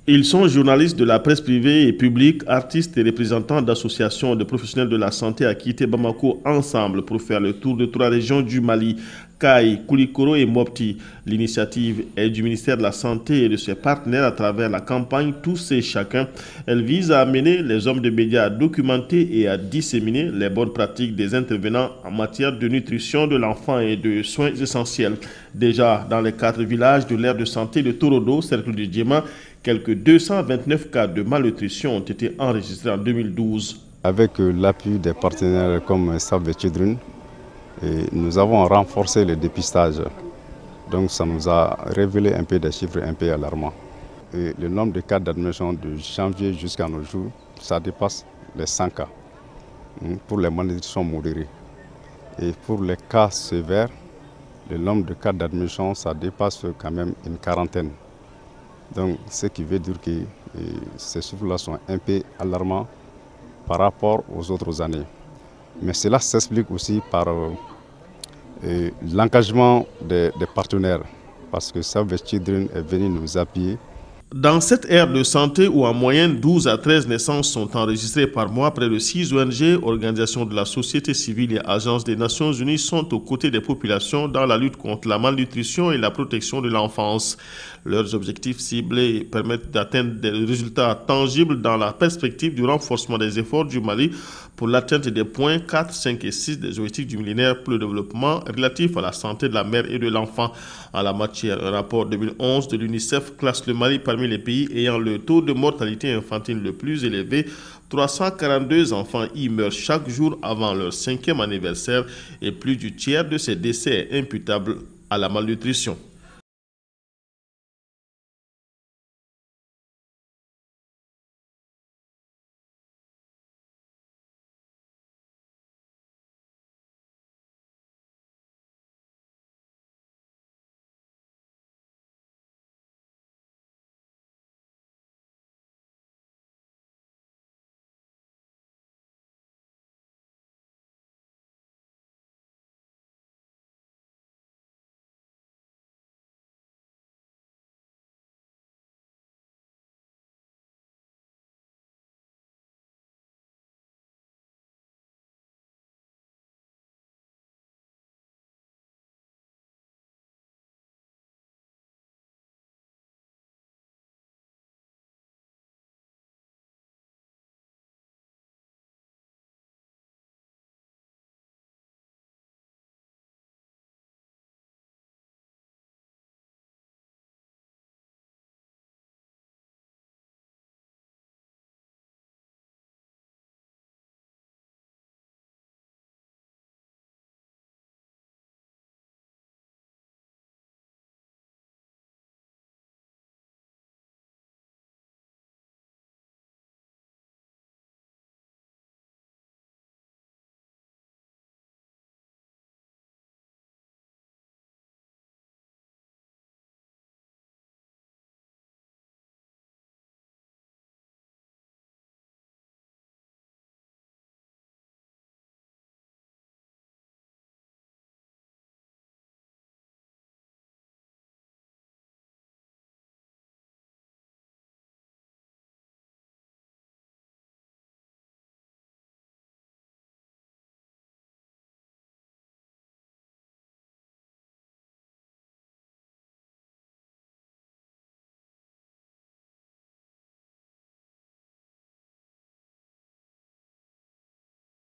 Ils sont journalistes de la presse privée et publique, artistes et représentants d'associations de professionnels de la santé à quitter Bamako ensemble pour faire le tour de 3 régions du Mali, Kaï, Koulikoro et Mopti. L'initiative est du ministère de la Santé et de ses partenaires à travers la campagne Tous et Chacun. Elle vise à amener les hommes de médias à documenter et à disséminer les bonnes pratiques des intervenants en matière de nutrition de l'enfant et de soins essentiels. Déjà dans les 4 villages de l'aire de santé de Torodo, cercle du Djema, quelques 229 cas de malnutrition ont été enregistrés en 2012. Avec l'appui des partenaires comme Save the Children, nous avons renforcé le dépistage. Donc ça nous a révélé un peu des chiffres un peu alarmants. Et le nombre de cas d'admission de janvier jusqu'à nos jours, ça dépasse les 100 cas pour les malnutritions modérées. Et pour les cas sévères, le nombre de cas d'admission, ça dépasse quand même une quarantaine. Donc, ce qui veut dire que ces chiffres-là sont un peu alarmants par rapport aux autres années. Mais cela s'explique aussi par l'engagement des partenaires, parce que Save the Children est venu nous appuyer. Dans cette ère de santé où en moyenne 12 à 13 naissances sont enregistrées par mois, près de 6 ONG, organisations de la société civile et agences des Nations Unies sont aux côtés des populations dans la lutte contre la malnutrition et la protection de l'enfance. Leurs objectifs ciblés permettent d'atteindre des résultats tangibles dans la perspective du renforcement des efforts du Mali pour l'atteinte des points 4, 5 et 6 des objectifs du millénaire pour le développement relatifs à la santé de la mère et de l'enfant. En la matière, un rapport 2011 de l'UNICEF classe le Mali parmi les pays ayant le taux de mortalité infantile le plus élevé. 342 enfants y meurent chaque jour avant leur 5e anniversaire et plus du tiers de ces décès est imputable à la malnutrition.